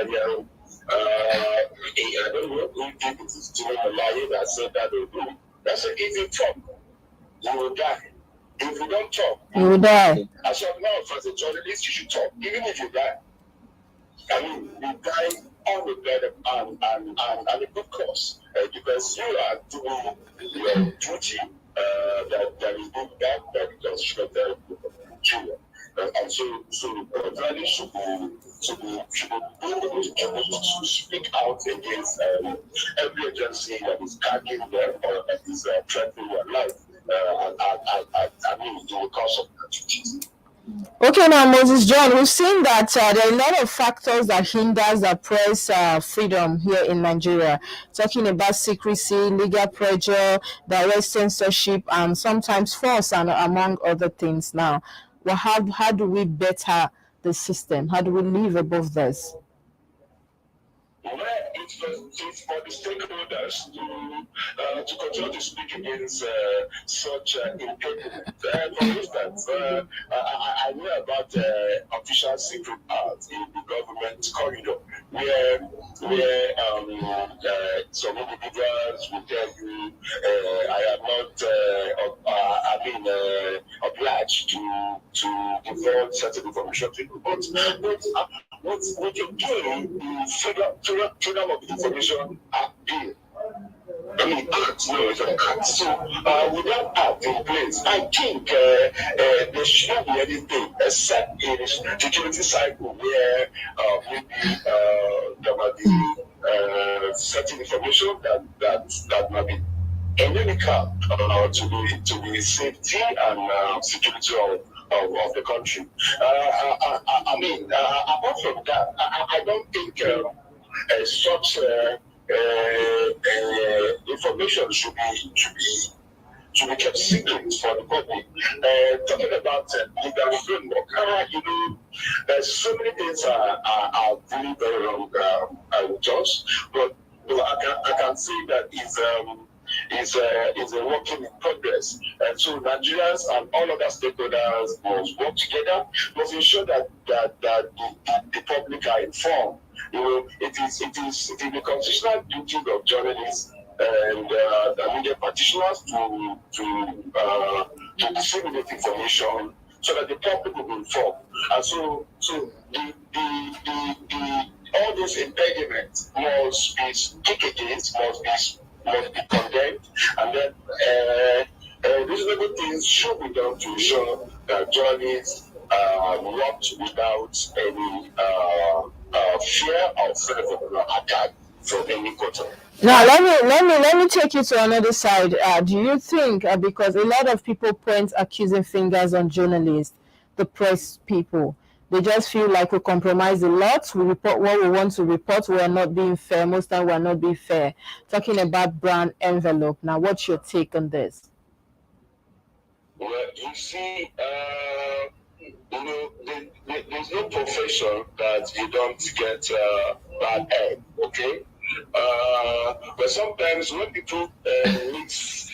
don't know who did it. It's Jimmy Malaye that said that. That's it. If you talk, you will die. If you don't talk, You will die. as of now, as a journalist, you should talk, even if you die. I mean, you die on the bed and a good cause, because you are doing your duty that is being done by the constitution of Nigeria. And so journalists should be able to speak out against every agency that is tagging them or that is threatening their life. I mean, in the course of their duties. Okay, now Moses John, we've seen that there are a lot of factors that hinders the press freedom here in Nigeria. Talking about secrecy, legal pressure, direct censorship, and sometimes force, and among other things. Now, well, how do we better the system? How do we live above this? Where it's for the stakeholders to continue to speak against such impediment. For instance, I know about official secret art in the government corridor, where some individuals will tell you, I am not, obliged to divulge certain information to you, but what you're doing is freedom of information bill. I mean, act, no, it's an act. So, with that act in place, I think there shouldn't be anything except in the security cycle where maybe there might be certain information that might be inimical to the safety and security of the country. I mean, apart from that, I don't think such information should be kept secret for the public. Talking about legal framework, so many things are really very wrong, just, but I can say that is a working in progress. And so Nigerians and all other stakeholders must work together, must ensure that the public are informed. It is the constitutional duty of journalists and the media practitioners to disseminate information so that the public will be informed. And so all those impediments must be kicked against, must be condemned, and then reasonable things should be done to ensure that journalists work without any fear of further attack from any quarter. Now let me take you to another side. Do you think because a lot of people point accusing fingers on journalists, the press people, they just feel like we compromise a lot. We report what we want to report. We are not being fair. Most time we are not being fair. Talking about brand envelope. Now, what's your take on this? Well, you see, there's no profession that you don't get bad egg, okay? But sometimes when people mix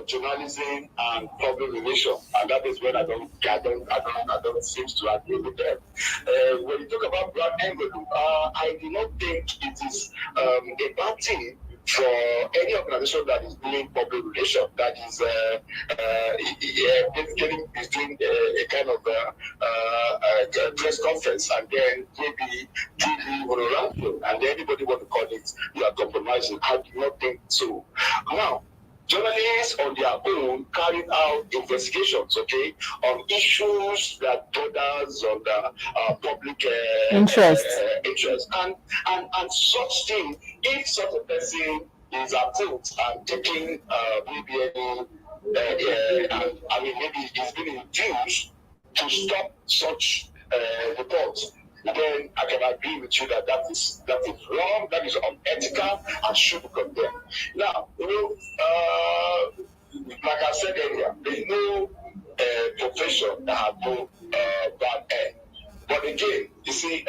journalism and public relations, and that is when I don't seem to agree with them. When you talk about brand envelope, I do not think it is a bad thing for any organization that is doing public relations, that is doing a kind of a press conference, and then maybe TV will and then anybody want to call it, you are compromising. I do not think so. Now, journalists on their own carried out investigations, okay, on issues that borders on the public interest. interest, and such thing. If such a person is approved and taking maybe any, maybe he's been induced to stop such reports, then I can agree with you that that is wrong, that is unethical, and should be condemned. Now, like I said earlier, there's no profession that has no bad end. But again, you see,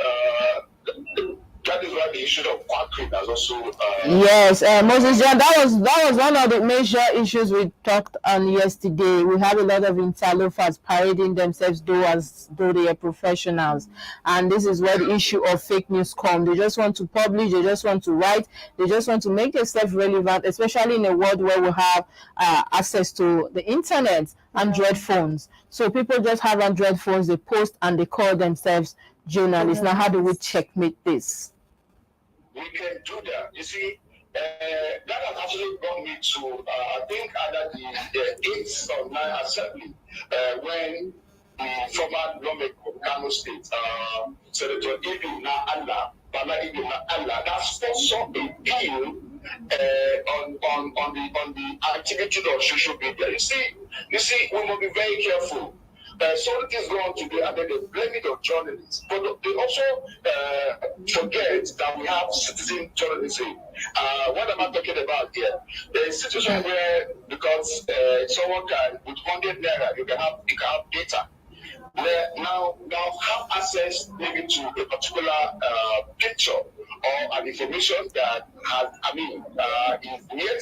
that is why the issue of quacking has also. Yes, Moses John, that was one of the major issues we talked on yesterday. We have a lot of interlopers parading themselves as though they are professionals, and this is where the issue of fake news comes. They just want to publish, they just want to write, they just want to make themselves relevant, especially in a world where we have access to the internet, Android phones. So people just have Android phones, they post and they call themselves journalists. Now, how do we checkmate this? We can do that. You see, that has actually brought me to, I think, either the 8th or 9th assembly, when the former lawmaker of Kano State, Senator Ibn Allah, that sponsored a bill on the activity of social media. You see, we must be very careful. Some things go on today and then they blame it on journalists. But they also forget that we have citizen journalism. What am I talking about here? There's a situation where, because someone can, with 100 naira, you can have data. Where now have access maybe to a particular picture or an information that is yet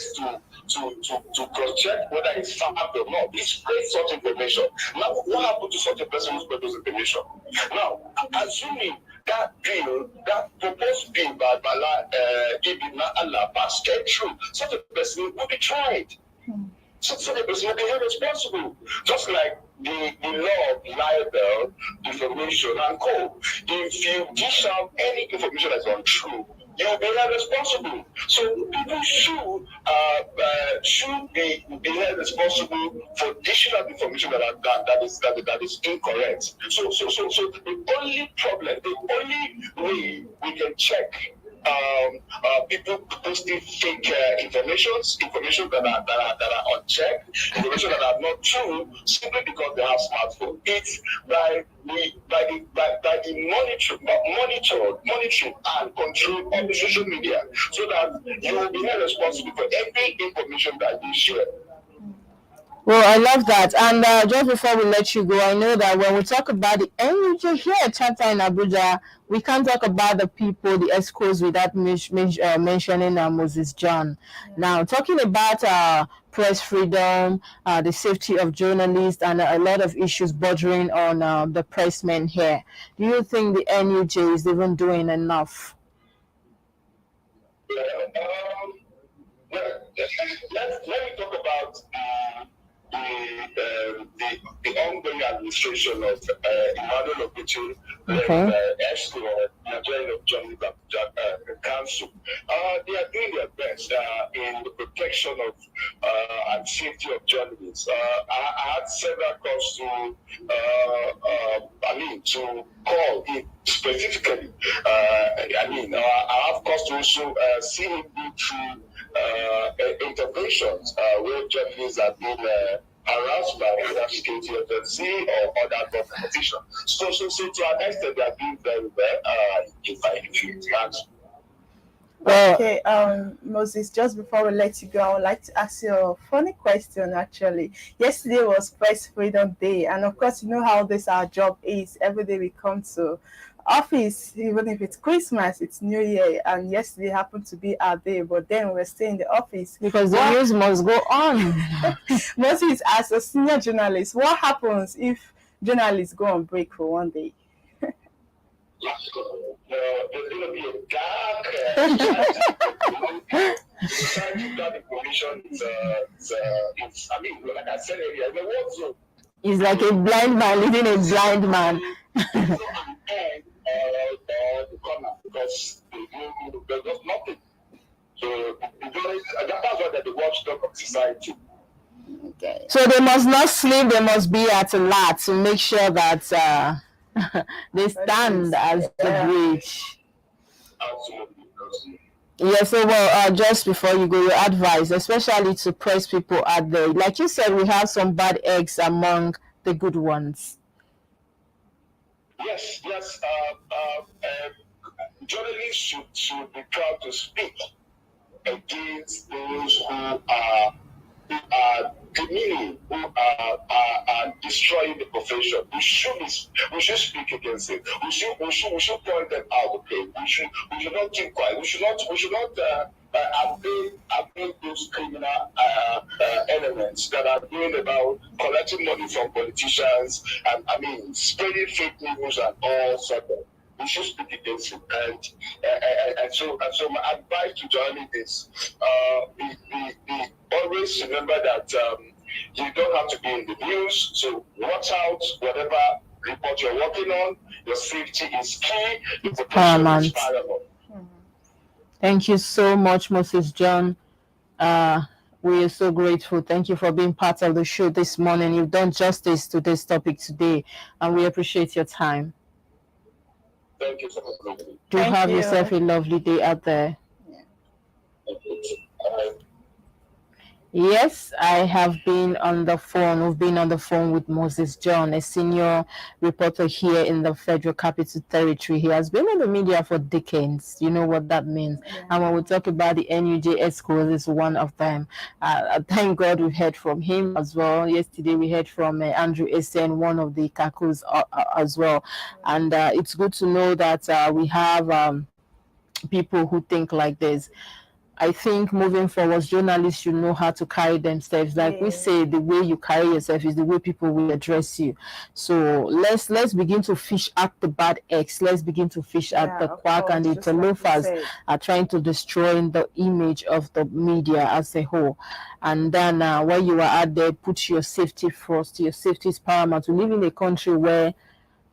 to cross-check whether it's fact or not. It spreads such information. Now, what happened to such a person who spread those information? Now, assuming that bill, that proposed bill by Bala Ibn Allah passed through, such a person will be tried. Such a person will be held responsible. Just like the law of libel, defamation, and co. If you dish out any information that's untrue, you'll be held responsible. So people should be held responsible for dishing out information that is incorrect. So the only problem, the only way we can check people posting fake information that are unchecked, information that are not true, simply because they have smartphone. It's by the monitoring and control of the social media, so that you will be held responsible for every information that you share. Well, I love that. And just before we let you go, I know that when we talk about the NUJ here at chapter in Abuja, we can't talk about the people, the escorts, without mentioning Moses John. Now, talking about press freedom, the safety of journalists, and a lot of issues bordering on the pressmen here. Do you think the NUJ is even doing enough? Let me talk about the ongoing administration of Emmanuel Oguchi, ESCO, Nigerian Journalist Council. They are doing their best in the protection of and safety of journalists. I had several calls to call him specifically. I have calls to also see him go through interventions where journalists have been harassed by either security agency or other government officials. So to an extent, they are doing very well. If you ask. Okay, Moses, just before we let you go, I would like to ask you a funny question actually. Yesterday was Press Freedom Day, and of course, you know how this our job is. Every day we come to office, even if it's Christmas, it's New Year, and yesterday happened to be our day, but then we're still in the office. Because the news must go on. Moses, as a senior journalist, what happens if journalists go on break for one day? There's going to be a dark scientific information. Like I said earlier, the war zone. It's like a blind man leading a blind man. The corner, because there's nothing. So the journalists That's why they're the watchdog of society. Okay. So they must not sleep, they must be at alert to make sure that they stand as the bridge. Absolutely. Yes, so well, just before you go, your advice, especially to press people out there. Like you said, we have some bad eggs among the good ones. Yes. Journalists should be proud to speak against those who are demeaning, who are destroying the profession. We should speak against it. We should point them out. Okay, we should not keep quiet. We should not abate those criminal elements that are going about collecting money from politicians and spreading fake news and all sorts of. We should speak against it, and so my advice to journalists is be always remember that you don't have to be in the news. So watch out, whatever report you're working on. Your safety is key. It's paramount. Thank you so much, Moses John. We are so grateful. Thank you for being part of the show this morning. You've done justice to this topic today, and we appreciate your time. Thank you so much. Do have yourself a lovely day out there. Yes, I have been on the phone. We've been on the phone with Moses John, a senior reporter here in the Federal Capital Territory. He has been in the media for decades. You know what that means. Yeah. And when we talk about the NUJ schools, it's one of them. Thank God we heard from him as well. Yesterday we heard from Andrew Essen, one of the Kakus as well. And it's good to know that we have people who think like this. I think moving forward, journalists should know how to carry themselves. Like we say, the way you carry yourself is the way people will address you. So let's begin to fish out the bad eggs. Let's begin to fish out the quack and the interlopers are trying to destroy the image of the media as a whole. And then while you are out there, put your safety first. Your safety is paramount. We live in a country where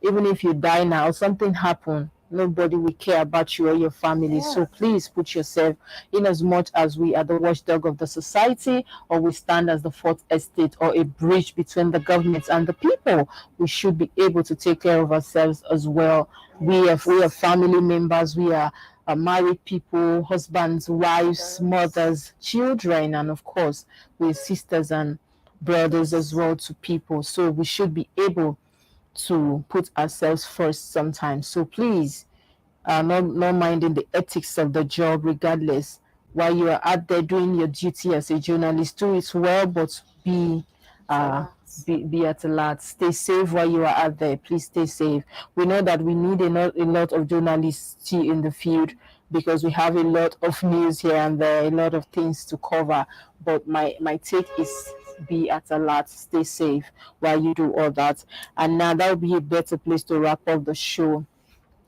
even if you die now, something happened, nobody will care about you or your family. Yeah. So please put yourself in, as much as we are the watchdog of the society, or we stand as the fourth estate or a bridge between the government and the people. We should be able to take care of ourselves as well. Yes. We are family members. We are married people, husbands, wives, mothers, children, and of course, we're sisters and brothers as well to people. So we should be able to put ourselves first sometimes. So please, not minding the ethics of the job, regardless. While you are out there doing your duty as a journalist, do it well, but be at alert. Stay safe while you are out there. Please stay safe. We know that we need a lot of journalists in the field, because we have a lot of news here and there, a lot of things to cover. But my take is, be at alert, stay safe while you do all that. And now that would be a better place to wrap up the show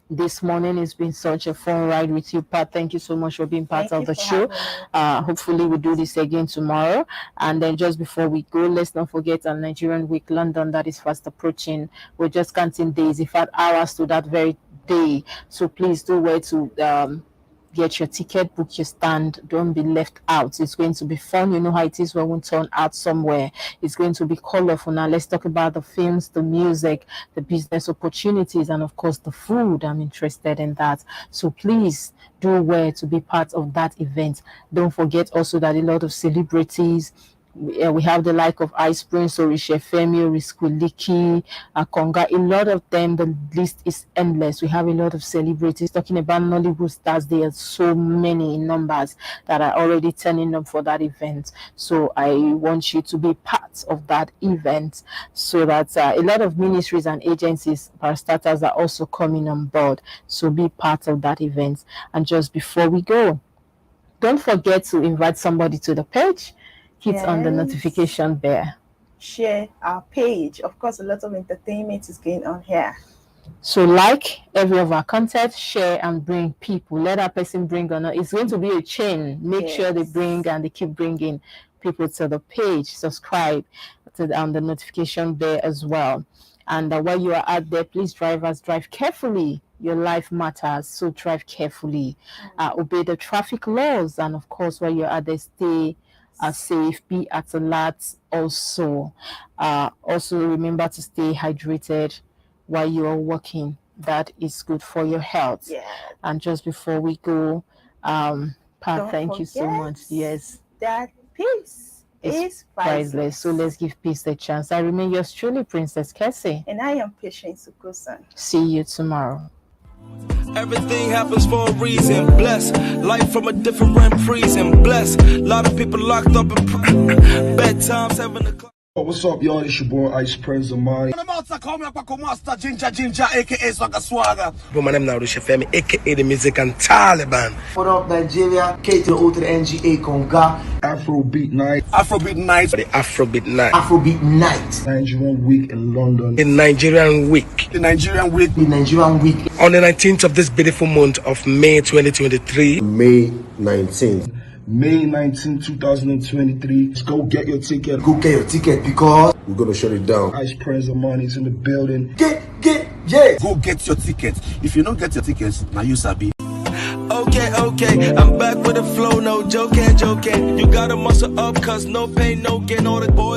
this morning. It's been such a fun ride with you, Pat. Thank you so much for being part of the show. Hopefully we do this again tomorrow. And then just before we go, let's not forget our Nigerian Week London that is fast approaching. We're just counting days, in fact hours to that very day. So please do wait to get your ticket, book your stand. Don't be left out. It's going to be fun. You know how it is when we turn out somewhere. It's going to be colorful. Now let's talk about the films, the music, the business opportunities, and of course the food. I'm interested in that. So please do well to be part of that event. Don't forget also that a lot of celebrities, we have the like of Ice Prince, Orisha Femi, Riskuliki, Konga, a lot of them. The list is endless. We have a lot of celebrities. Talking about Nollywood stars, there are so many in numbers that are already turning up for that event. So I want you to be part of that event, so that a lot of ministries and agencies, parastatals, are also coming on board. So be part of that event. And just before we go, don't forget to invite somebody to the page. Hit on the notification bell. Share our page. Of course, a lot of entertainment is going on here. So like every of our content, share and bring people. Let that person bring on. It's going to be a chain. Make sure they bring and they keep bringing people to the page. Subscribe to the notification bell as well. And while you are out there, please, drivers, drive carefully. Your life matters, so drive carefully. Obey the traffic laws, and of course, while you're at the stay safe, be at alert. Also remember to stay hydrated while you are working. That is good for your health. Yeah. And just before we go, Pa, thank you so much. Yes, that peace is priceless. So let's give peace a chance. I remain yours truly, Princess Cassie. And I am Patience Ukusan. See you tomorrow. Everything happens for a reason. Bless life from a different prison. Bless a lot of people locked up in bedtime 7 o'clock. What's up, y'all? It's your boy Ice Prince Amani. Ginger, aka Swagga Swagga. Bro, my name now is Femi, aka the Music and Taliban. What up, Nigeria? Kate to the NGA Conga. Afrobeat Night. Afrobeat Night. The Afrobeat Night. Afrobeat Night. Nigerian Week in London. The Nigerian Week. The Nigerian Week. The Nigerian Week. On the 19th of this beautiful month of May 2023. May 19th. May 19, 2023. Let's go get your ticket. Go get your ticket because we're gonna shut it down. Ice Prince Amani's in the building. Yeah. Go get your tickets. If you don't get your tickets, now you sabi. Okay, I'm back with a flow, no joking. You gotta muscle up, cause no pain, no gain, all the boys.